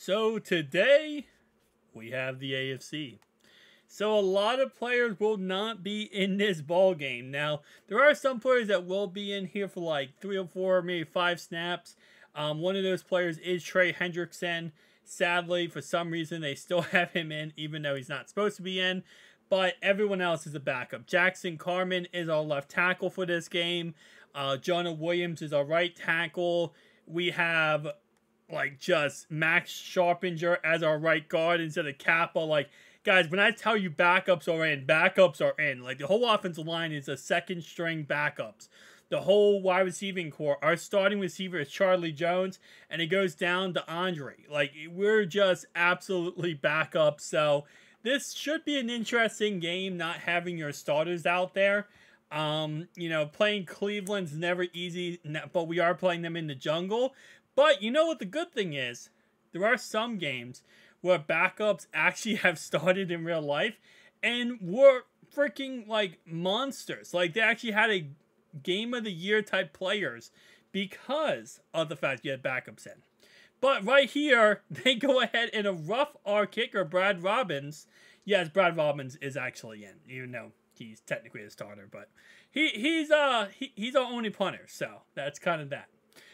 So today we have the AFC. So a lot of players will not be in this ball game. Now, there are some players that will be in here for like 3 or 4, maybe 5 snaps. One of those players is Trey Hendrickson. Sadly, for some reason, they still have him in, even though he's not supposed to be in. But everyone else is a backup. Jackson Carman is our left tackle for this game. Jonah Williams is our right tackle. We have like just Max Sharpinger as our right guard instead of Kappa. Like, guys, when I tell you backups are in, backups are in. Like, the whole offensive line is a second string backups. The whole wide receiving core, our starting receiver is Charlie Jones, and it goes down to Andre. Like, we're just absolutely backups. So this should be an interesting game, not having your starters out there. You know, playing Cleveland's never easy, but we are playing them in the jungle. But you know what the good thing is? There are some games where backups actually have started in real life and were freaking like monsters. Like, they actually had a game of the year type players because of the fact you had backups in. But right here, they go ahead and rough our kicker, Brad Robbins. Yes, Brad Robbins is actually in, even though he's technically a starter, but he's our only punter, so that's kind of that.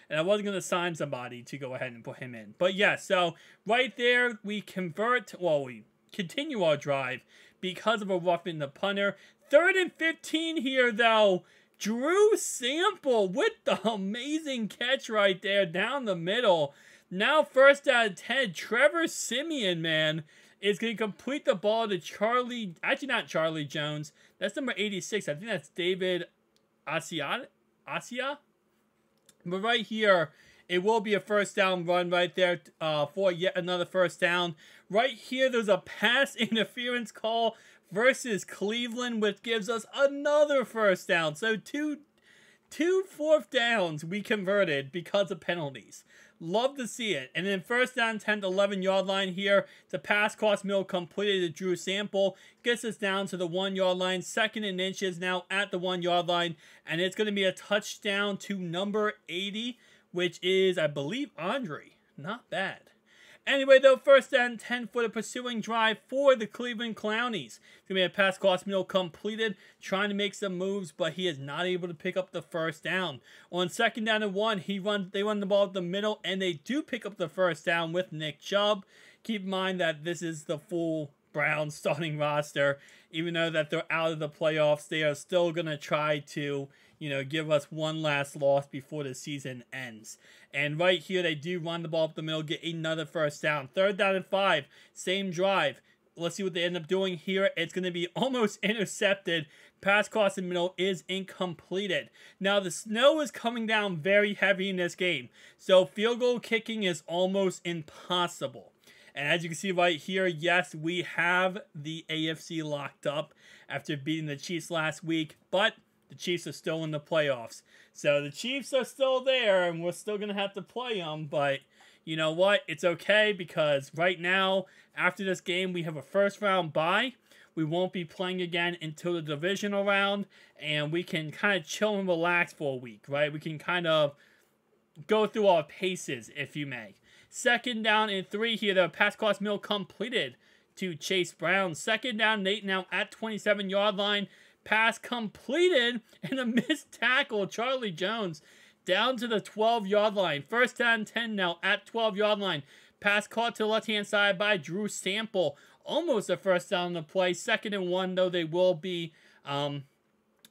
And I wasn't going to sign somebody to go ahead and put him in. But yeah, so right there, we continue our drive because of a roughing the punter. 3rd and 15 here, though. Drew Sample with the amazing catch right there down the middle. Now 1st out of 10. Trevor Siemian, man, is going to complete the ball to Charlie. Actually, not Charlie Jones. That's number 86. I think that's David Asia. But right here, it will be a 1st down run right there for yet another 1st down. Right here, there's a pass interference call versus Cleveland, which gives us another 1st down. So two 4th downs we converted because of penalties. Love to see it. And then 1st down, 10 to 11 yard line here. The pass cross middle completed to Drew Sample. Gets us down to the 1 yard line. 2nd and inches now at the 1 yard line. And it's going to be a touchdown to number 80, which is, I believe, Andre. Not bad. Anyway, though, 1st down, 10 for the pursuing drive for the Cleveland Clownies. It's going to be a pass cross middle completed, trying to make some moves, but he is not able to pick up the 1st down. On 2nd down and 1, they run the ball up the middle, and they do pick up the 1st down with Nick Chubb. Keep in mind that this is the full Browns starting roster. Even though that they're out of the playoffs, they are still going to try to, you know, give us one last loss before the season ends. And right here, they do run the ball up the middle, get another 1st down. 3rd down and 5, same drive. Let's see what they end up doing here. It's going to be almost intercepted. Pass cross in the middle is incompleted. Now, the snow is coming down very heavy in this game, so field goal kicking is almost impossible. And as you can see right here, yes, we have the AFC locked up after beating the Chiefs last week, but the Chiefs are still in the playoffs. So the Chiefs are still there, and we're still going to have to play them. But you know what? It's okay, because right now, after this game, we have a 1st round bye. We won't be playing again until the divisional round, and we can kind of chill and relax for a week, right? We can kind of go through our paces, if you may. 2nd down and 3 here. The pass cross middle completed to Chase Brown. 2nd down and 8 now at 27 yard line. Pass completed and a missed tackle. Charlie Jones down to the 12 yard line. 1st down 10 now at 12 yard line. Pass caught to the left hand side by Drew Sample. Almost a 1st down on the play. 2nd and 1, though, they will be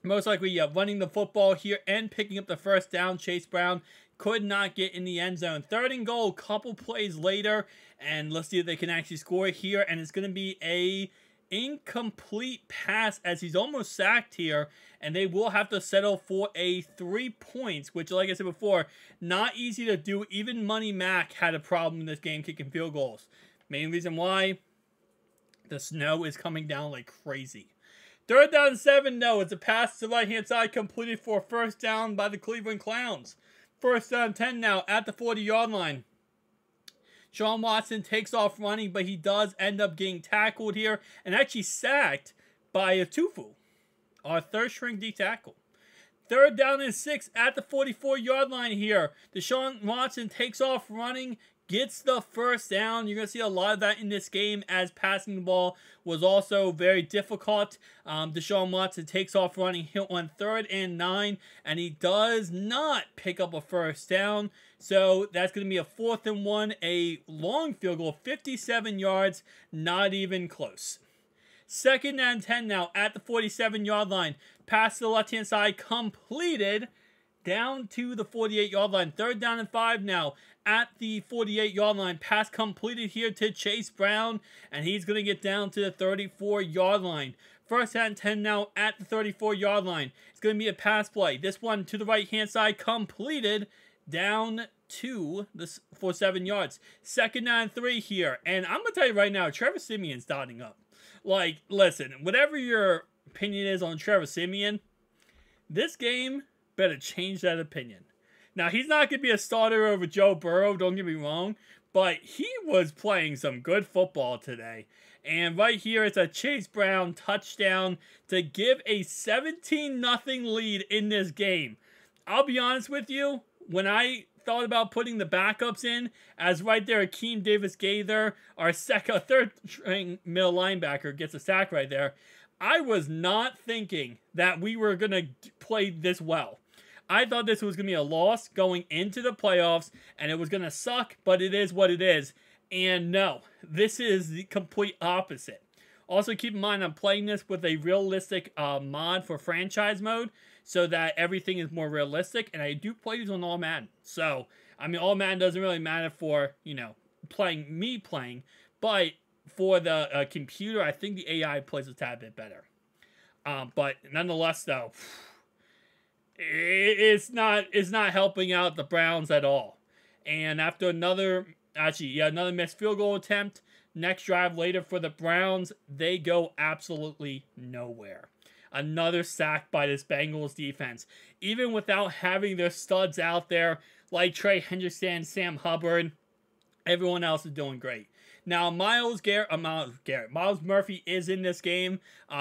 most likely running the football here and picking up the 1st down. Chase Brown could not get in the end zone. 3rd and goal, couple plays later, and let's see if they can actually score here. And it's going to be a incomplete pass as he's almost sacked here, and they will have to settle for a 3 points, which, like I said before, not easy to do. Even Money Mac had a problem in this game kicking field goals. Main reason why, the snow is coming down like crazy. 3rd down 7, no, it's a pass to the right hand side completed for a 1st down by the Cleveland Clowns. 1st down 10 now at the 40 yard line. Sean Watson takes off running, but he does end up getting tackled here and actually sacked by a Tufu, our 3rd string D tackle. 3rd down and 6 at the 44 yard line here. Deshaun Watson takes off running, gets the first down. You're going to see a lot of that in this game, as passing the ball was also very difficult. Deshaun Watson takes off running here on 3rd and 9, and he does not pick up a first down. So that's going to be a 4th and 1, a long field goal, 57 yards, not even close. 2nd and 10 now at the 47-yard line. Pass to the left-hand side, completed down to the 48-yard line. 3rd down and 5 now at the 48-yard line. Pass completed here to Chase Brown, and he's going to get down to the 34-yard line. 1st and 10 now at the 34-yard line. It's going to be a pass play. This one to the right-hand side, completed down to for 7 yards. 2nd and 3 here. And I'm going to tell you right now, Trevor Siemian's dotting up. Like, listen, whatever your opinion is on Trevor Siemian, this game better change that opinion. Now, he's not going to be a starter over Joe Burrow, don't get me wrong, but he was playing some good football today. And right here, it's a Chase Brown touchdown to give a 17-0 lead in this game. I'll be honest with you, when I thought about putting the backups in, as right there, Akeem Davis-Gaither, our 3rd-string middle linebacker, gets a sack right there, I was not thinking that we were going to play this well. I thought this was going to be a loss going into the playoffs, and it was going to suck, but it is what it is. And no, this is the complete opposite. Also, keep in mind, I'm playing this with a realistic mod for franchise mode, so that everything is more realistic, and I do play these on all Madden. So, I mean, all Madden doesn't really matter for, you know, me playing, but for the computer, I think the AI plays a tad bit better. But nonetheless, though, it's not helping out the Browns at all. And after another missed field goal attempt, next drive later for the Browns, they go absolutely nowhere. Another sack by this Bengals defense. Even without having their studs out there, like Trey Hendrickson, Sam Hubbard, everyone else is doing great. Now, Miles Murphy is in this game,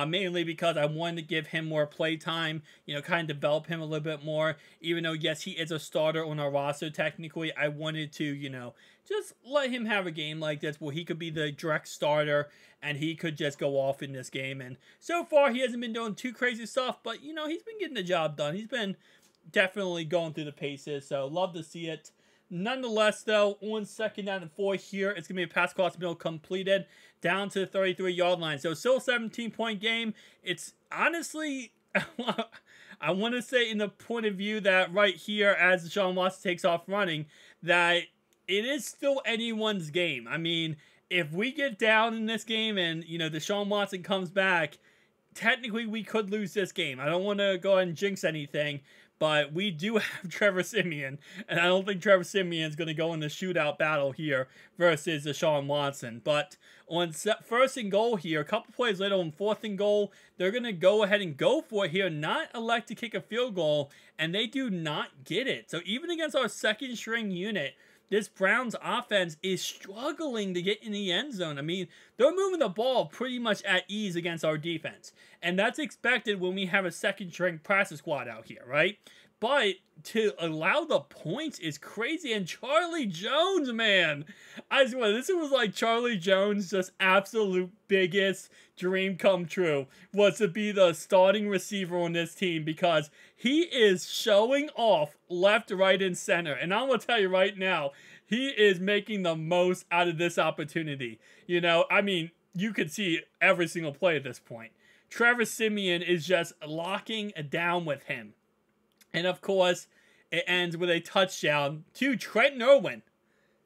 mainly because I wanted to give him more play time, you know, kind of develop him a little bit more. Even though, yes, he is a starter on our roster technically, I wanted to, you know, just let him have a game like this where he could be the direct starter and he could just go off in this game. And so far, he hasn't been doing too crazy stuff, but, you know, he's been getting the job done. He's been definitely going through the paces, so love to see it. Nonetheless, though, on 2nd down and 4 here, it's going to be a pass cross middle completed down to the 33-yard line. So, still a 17-point game. It's honestly, I want to say in the point of view that right here, as Deshaun Watson takes off running, that it is still anyone's game. I mean, if we get down in this game and, you know, Deshaun Watson comes back, technically we could lose this game. I don't want to go ahead and jinx anything, but we do have Trevor Siemian, and I don't think Trevor Siemian is going to go in the shootout battle here versus Deshaun Watson. But on 1st and goal here, a couple plays later on 4th and goal, they're going to go ahead and go for it here, not elect to kick a field goal, and they do not get it. So even against our 2nd-string unit, this Browns offense is struggling to get in the end zone. I mean, they're moving the ball pretty much at ease against our defense. And that's expected when we have a 2nd-string practice squad out here, right? But to allow the points is crazy. And Charlie Jones, man. I swear, this was like Charlie Jones' just absolute biggest dream come true, was to be the starting receiver on this team, because he is showing off left, right, and center. And I'm going to tell you right now, he is making the most out of this opportunity. You know, I mean, you could see every single play at this point. Trevor Siemian is just locking down with him. And of course, it ends with a touchdown to Trent Irwin.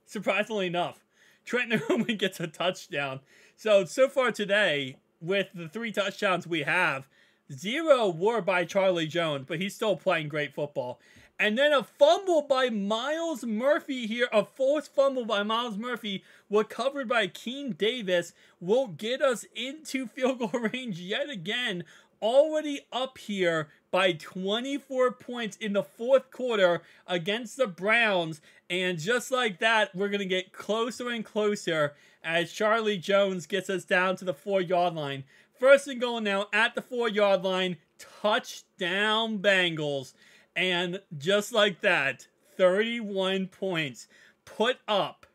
Surprisingly enough, Trent Irwin gets a touchdown. So far today, with the 3 touchdowns we have, 0 were by Charlie Jones, but he's still playing great football. And then a fumble by Myles Murphy here, a forced fumble by Myles Murphy, recovered by Akeem Davis, will get us into field goal range yet again, already up here by 24 points in the 4th quarter against the Browns. And just like that, we're going to get closer and closer as Charlie Jones gets us down to the 4-yard line. 1st and goal now at the 4-yard line. Touchdown Bengals. And just like that, 31 points put up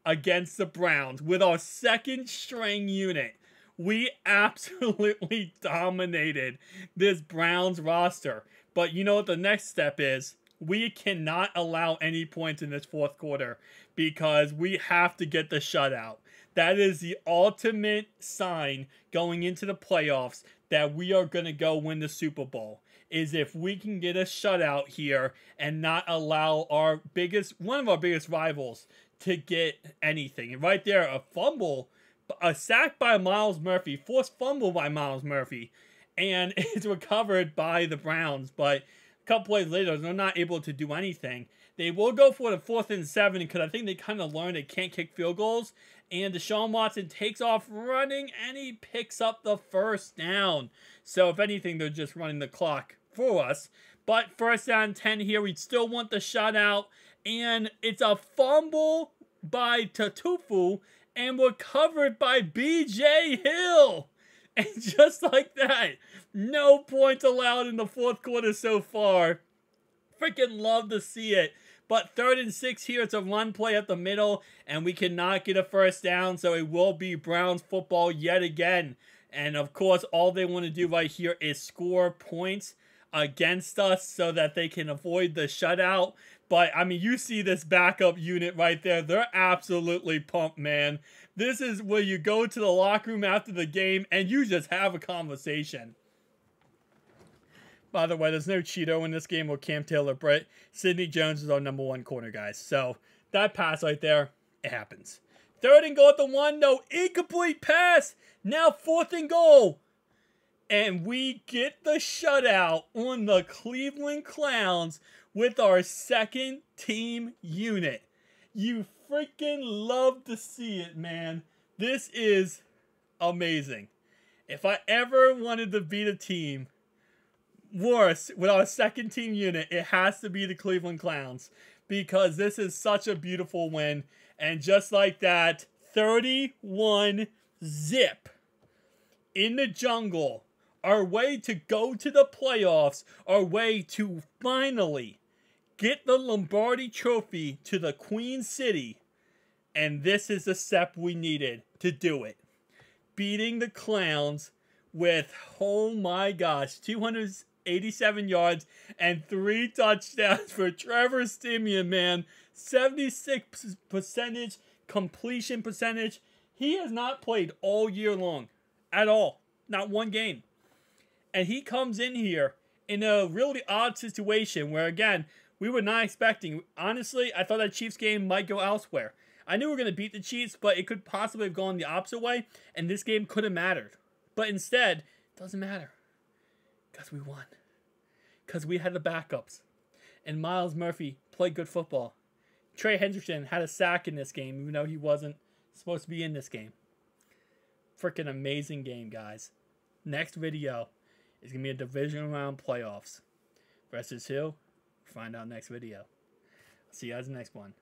against the Browns with our second string unit. We absolutely dominated this Browns roster. But you know what the next step is? We cannot allow any points in this fourth quarter because we have to get the shutout. That is the ultimate sign going into the playoffs that we are going to go win the Super Bowl. Is if we can get a shutout here and not allow one of our biggest rivals to get anything. And right there, a fumble, a sack by Myles Murphy, forced fumble by Myles Murphy, and it's recovered by the Browns. But a couple plays later, they're not able to do anything. They will go for the 4th and 7 because I think they kind of learned they can't kick field goals. And Deshaun Watson takes off running and he picks up the first down. So if anything, they're just running the clock for us. But first down 10 here, we still want the shutout. And it's a fumble by Tatufu and recovered by B.J. Hill. And just like that, no points allowed in the fourth quarter so far. Freaking love to see it. But 3rd and 6 here, it's a run play up the middle, and we cannot get a first down, so it will be Browns football yet again. And of course, all they want to do right here is score points against us so that they can avoid the shutout. But, I mean, you see this backup unit right there. They're absolutely pumped, man. This is where you go to the locker room after the game, and you just have a conversation. By the way, there's no Cheeto in this game or Cam Taylor-Britt. Sidney Jones is our #1 corner, guys. So, that pass right there, it happens. 3rd and goal at the 1. No, incomplete pass. Now 4th and goal. And we get the shutout on the Cleveland Clowns with our second team unit. You freaking love to see it, man. This is amazing. If I ever wanted to beat a team worse with our second team unit, it has to be the Cleveland Clowns because this is such a beautiful win. And just like that, 31-zip in the jungle, our way to go to the playoffs, our way to finally get the Lombardi Trophy to the Queen City. And this is the step we needed to do it. Beating the Clowns with, oh my gosh, 287 yards and 3 touchdowns for Trevor Siemian, man. 76% completion percentage. He has not played all year long at all. Not one game. And he comes in here in a really odd situation where, again, we were not expecting. Honestly, I thought that Chiefs game might go elsewhere. I knew we were going to beat the Chiefs, but it could possibly have gone the opposite way, and this game could have mattered. But instead, it doesn't matter. Because we won. Because we had the backups. And Myles Murphy played good football. Trey Hendrickson had a sack in this game, even though he wasn't supposed to be in this game. Freaking amazing game, guys. Next video is going to be a division round playoffs. Versus who? Find out next video. See you guys in the next one.